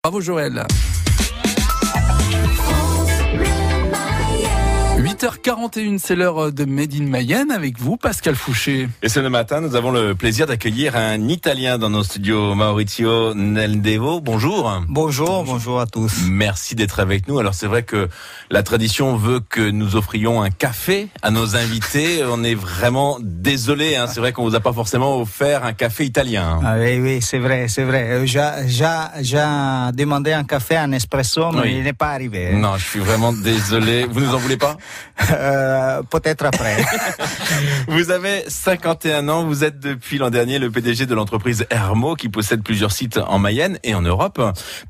Bravo Joël. 8h41, c'est l'heure de Made in Mayenne avec vous, Pascal Fouché. Et ce matin, nous avons le plaisir d'accueillir un Italien dans nos studios, Maurizio Neldevo. Bonjour. Bonjour à tous. Merci d'être avec nous. Alors c'est vrai que la tradition veut que nous offrions un café à nos invités. On est vraiment désolé, hein. C'est vrai qu'on vous a pas forcément offert un café italien. Ah oui, c'est vrai. J'ai demandé un café, un espresso, mais il n'est pas arrivé. Non, je suis vraiment désolé. Vous nous en voulez pas? Peut-être après. Vous avez 51 ans, vous êtes depuis l'an dernier le PDG de l'entreprise Hermo qui possède plusieurs sites en Mayenne et en Europe.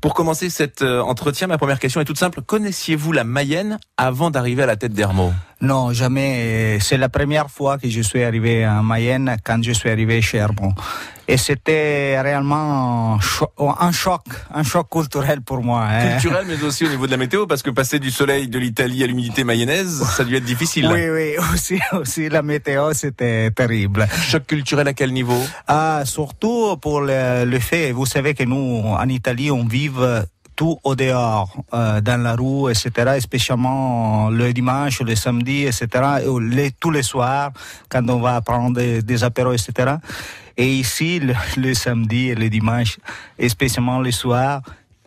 Pour commencer cet entretien, ma première question est toute simple. Connaissiez-vous la Mayenne avant d'arriver à la tête d'Hermo? Non, jamais. C'est la première fois que je suis arrivé en Mayenne quand je suis arrivé chez Hermo. Et c'était réellement un choc culturel pour moi. Culturel, mais aussi au niveau de la météo, parce que passer du soleil de l'Italie à l'humidité mayonnaise, ça a dû être difficile. Oui, aussi la météo, c'était terrible. Choc culturel à quel niveau? Surtout pour le fait, vous savez que nous, en Italie, on vive tout au dehors, dans la rue, etc., et spécialement le dimanche, le samedi, etc., tous les soirs, quand on va prendre des apéros, etc. Et ici, le samedi et le dimanche, et spécialement le soir,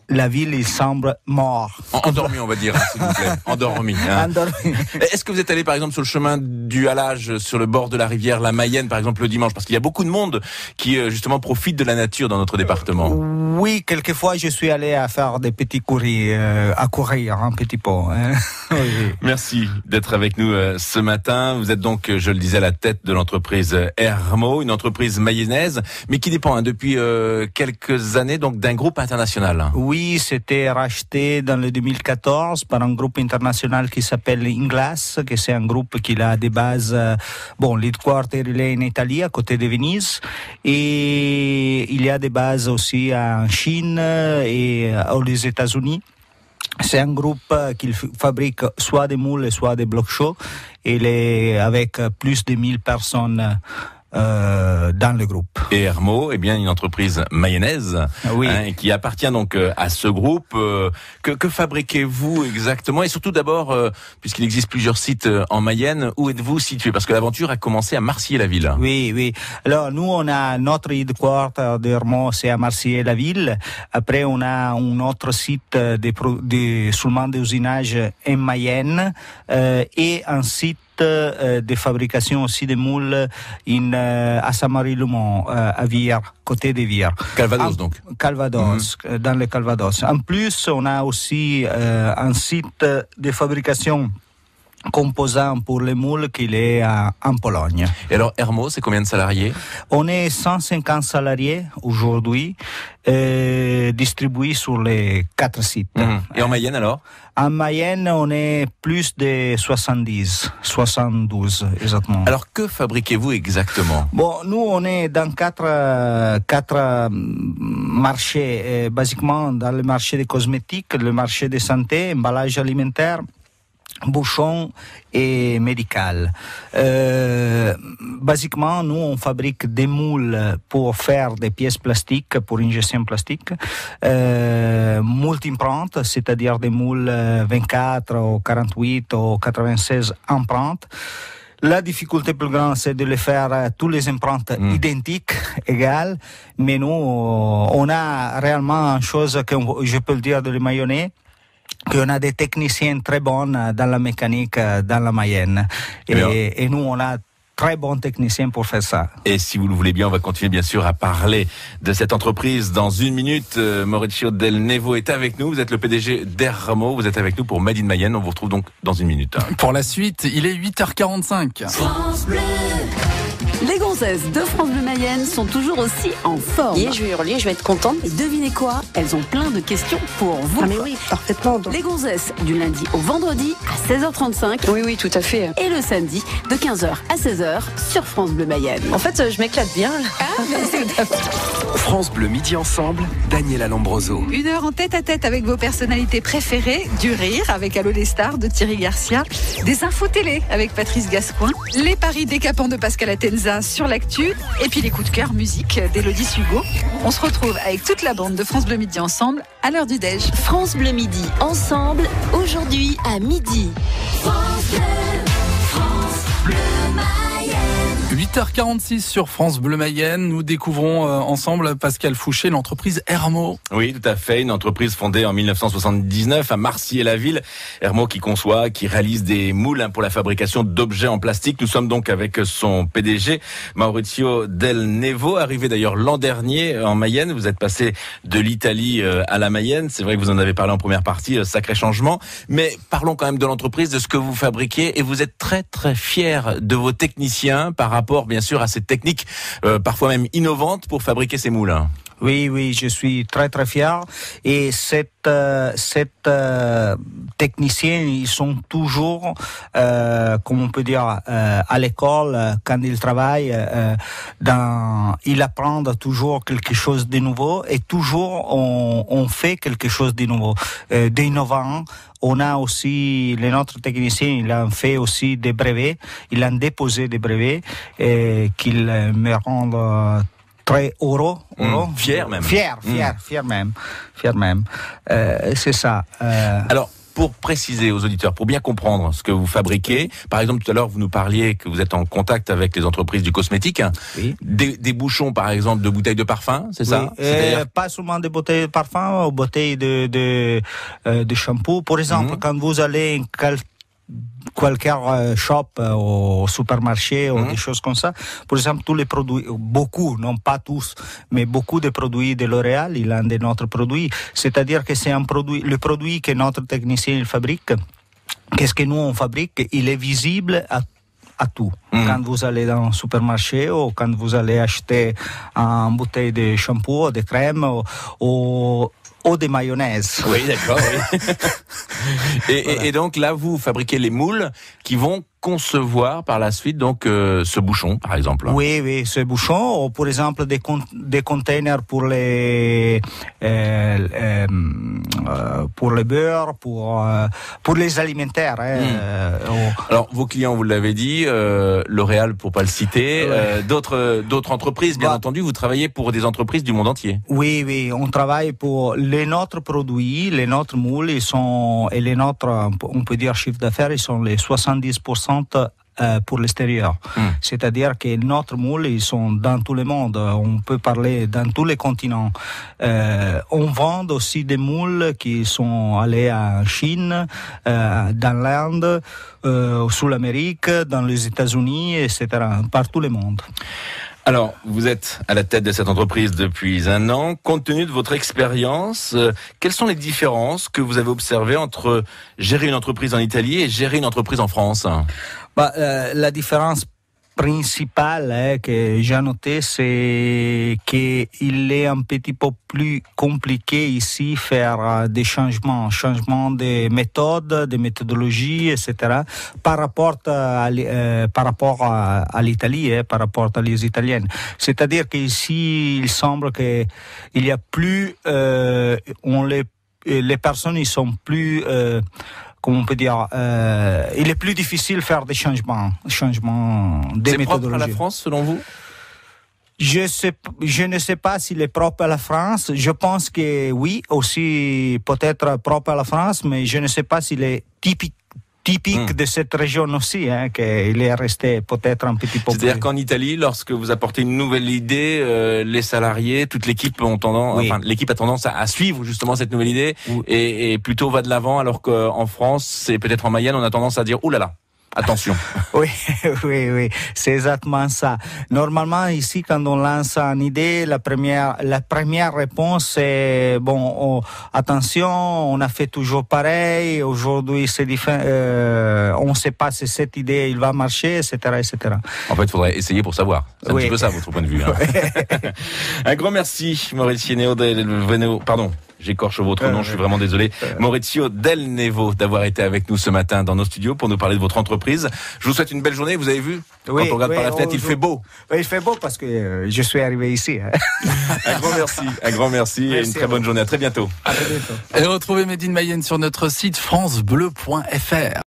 la ville, il semble mort. Endormi, on va dire, s'il vous plaît. Endormi. Endormi. Est-ce que vous êtes allé, par exemple, sur le chemin du halage, sur le bord de la rivière, la Mayenne, par exemple, le dimanche? Parce qu'il y a beaucoup de monde qui, justement, profite de la nature dans notre département. Oui, quelquefois, je suis allé à faire des petits à courir un petit peu. Hein. Oui. Merci d'être avec nous ce matin. Vous êtes donc, je le disais, à la tête de l'entreprise Hermo, une entreprise mayonnaise, mais qui dépend depuis quelques années donc d'un groupe international. Oui, c'était racheté dans le 2014 par un groupe international qui s'appelle Inglas, que c'est un groupe qui a des bases, l'headquarter il est en Italie, à côté de Venise, et il y a des bases aussi en Chine et aux États-Unis. C'est un groupe qui fabrique soit des moules, soit des blocs chauds, et il est avec plus de 1000 personnes dans le groupe. Et Hermo, une entreprise mayonnaise, oui. Qui appartient donc à ce groupe. Que fabriquez-vous exactement? Et surtout d'abord, puisqu'il existe plusieurs sites en Mayenne, où êtes-vous situé? Parce que l'aventure a commencé à Marcilly-la-Ville. Oui. Alors nous, on a notre headquarter de Hermo, c'est à Marcilly-la-Ville. Après, on a un autre site seulement d'usinage en Mayenne et un site de fabrication aussi de moules à Saint-Marie-le-Mont, à Vire, côté de Vire. Calvados donc. Calvados, dans le Calvados. En plus, on a aussi un site de fabrication composant pour les moules qu'il est en Pologne. Et alors Hermo, c'est combien de salariés? On est 150 salariés aujourd'hui, distribués sur les 4 sites. Et en Mayenne alors? En Mayenne, on est plus de 72 exactement. Alors que fabriquez-vous exactement? Nous on est dans quatre marchés, basiquement dans le marché des cosmétiques, le marché de santé, emballage alimentaire, bouchon et médical. Basiquement, nous, on fabrique des moules pour faire des pièces plastiques, pour injection plastique, multi-empreintes, c'est-à-dire des moules 24 ou 48 ou 96 empreintes. La difficulté plus grande, c'est de les faire tous les empreintes identiques, égales, mais nous, on a réellement une chose que je peux le dire de les mayonnais, qu'on a des techniciens très bons dans la mécanique, dans la Mayenne. Et nous, on a très bons techniciens pour faire ça. Et si vous le voulez bien, on va continuer bien sûr à parler de cette entreprise dans une minute. Maurizio Del Nevo est avec nous. Vous êtes le PDG d'Hermo. Vous êtes avec nous pour Made in Mayenne. On vous retrouve donc dans une minute. Pour la suite, il est 8h45. France Bleu. Les gonzesses de France Bleu Mayenne sont toujours aussi en forme. Et je vais hurler, je vais être contente. Et devinez quoi? Elles ont plein de questions pour vous. Ah mais oui, parfaitement. Donc. Les gonzesses du lundi au vendredi à 16h35. Oui, tout à fait. Et le samedi de 15h à 16h sur France Bleu Mayenne. En fait, je m'éclate bien. France Bleu Midi Ensemble, Daniela Lombroso. 1 heure en tête-à-tête avec vos personnalités préférées, du rire avec Allô les stars de Thierry Garcia, des infos télé avec Patrice Gascoin, les paris décapants de Pascal Atenza déjà sur l'actu. Et puis les coups de cœur musique d'Élodie Sugo. On se retrouve avec toute la bande de France Bleu Midi ensemble à l'heure du déj. France Bleu Midi, ensemble, aujourd'hui à midi. France Bleu, France Bleu Mayenne. 8h46 sur France Bleu Mayenne. Nous découvrons ensemble, Pascal Fouché, l'entreprise Hermo. Oui, tout à fait. Une entreprise fondée en 1979 à Marcy-et-la-Ville. Hermo qui conçoit, qui réalise des moules pour la fabrication d'objets en plastique. Nous sommes donc avec son PDG, Maurizio Del Nevo, arrivé d'ailleurs l'an dernier en Mayenne. Vous êtes passé de l'Italie à la Mayenne. C'est vrai que vous en avez parlé en première partie, sacré changement. Mais parlons quand même de l'entreprise, de ce que vous fabriquez. Et vous êtes très très fier de vos techniciens par rapport bien sûr à cette technique parfois même innovante pour fabriquer ces moules. Oui, je suis très très fier. Et cette techniciens, ils sont toujours, comme on peut dire, à l'école quand ils travaillent. Ils apprennent toujours quelque chose de nouveau et toujours on fait quelque chose de nouveau, d'innovant. On a aussi, les notre techniciens, ils ont fait aussi des brevets, ils ont déposé des brevets qu'ils me rendent très heureux. Fier même. Fier même. C'est ça. Alors, pour préciser aux auditeurs, pour bien comprendre ce que vous fabriquez, par exemple, tout à l'heure, vous nous parliez que vous êtes en contact avec les entreprises du cosmétique. Oui. Des bouchons, par exemple, de bouteilles de parfum, c'est ça? C'est-à-dire... Pas seulement des bouteilles de parfum, ou bouteilles de shampoo. Par exemple, quand vous allez quelques shop au supermarché ou des choses comme ça. Par exemple, tous les produits, beaucoup, non pas tous, mais beaucoup de produits de L'Oréal, il a de notre produit. C'est-à-dire que c'est un produit, le produit que notre technicien il fabrique. Qu'est-ce que nous on fabrique? Il est visible à tout. Quand vous allez dans un supermarché ou quand vous allez acheter une bouteille de shampoo, de crème ou de mayonnaise. Oui, d'accord. Oui. Et donc là, vous fabriquez les moules qui vont concevoir par la suite donc ce bouchon, par exemple. Oui, ce bouchon, ou par exemple des containers pour les beurres, pour les alimentaires. Alors vos clients, vous l'avez dit, L'Oréal pour pas le citer, d'autres entreprises, bien entendu. Vous travaillez pour des entreprises du monde entier. Oui, on travaille pour les nôtres produits, les nôtres moules, et les nôtres, on peut dire chiffre d'affaires, ils sont les 70% pour l'extérieur. C'est-à-dire que notre moule, ils sont dans tout le monde. On peut parler dans tous les continents. On vend aussi des moules qui sont allés en Chine, dans l'Inde, sous l'Amérique, dans les États-Unis, etc., partout le monde. Alors, vous êtes à la tête de cette entreprise depuis 1 an. Compte tenu de votre expérience, quelles sont les différences que vous avez observées entre gérer une entreprise en Italie et gérer une entreprise en France? La différence principale que j'ai notée, c'est qu'il est un petit peu plus compliqué ici faire des changements de méthodes, de méthodologies, etc. par rapport à l'Italie, par rapport à les Italiennes. C'est-à-dire qu'ici, il semble qu'il y a plus, les personnes, ils sont plus comment on peut dire, il est plus difficile de faire des changements des méthodologies. C'est propre à la France, selon vous? Je ne sais pas s'il est propre à la France. Je pense que oui, aussi peut-être propre à la France, mais je ne sais pas s'il est typique de cette région aussi, qu'il est resté peut-être un petit peu. C'est-à-dire qu'en Italie, lorsque vous apportez une nouvelle idée, les salariés, toute l'équipe l'équipe a tendance à suivre justement cette nouvelle idée et plutôt va de l'avant, alors qu'en France, c'est peut-être en Mayenne, on a tendance à dire « Ouh là là ». Attention. Oui, c'est exactement ça. Normalement, ici, quand on lance une idée, la première réponse c'est attention, on a fait toujours pareil. Aujourd'hui, c'est différent. On ne sait pas si cette idée il va marcher, etc., etc. En fait, il faudrait essayer pour savoir. C'est un petit peu ça votre point de vue. Un grand merci, Maurizio Del Nevo. Pardon. J'écorche votre nom, je suis vraiment désolé. Maurizio Del Nevo d'avoir été avec nous ce matin dans nos studios pour nous parler de votre entreprise. Je vous souhaite une belle journée. Vous avez vu, quand on regarde par la fenêtre, il fait beau. Oui, il fait beau parce que je suis arrivé ici. Un grand merci et une très bonne journée. À très bientôt. À très bientôt. Et retrouvez Made in Mayenne sur notre site francebleu.fr.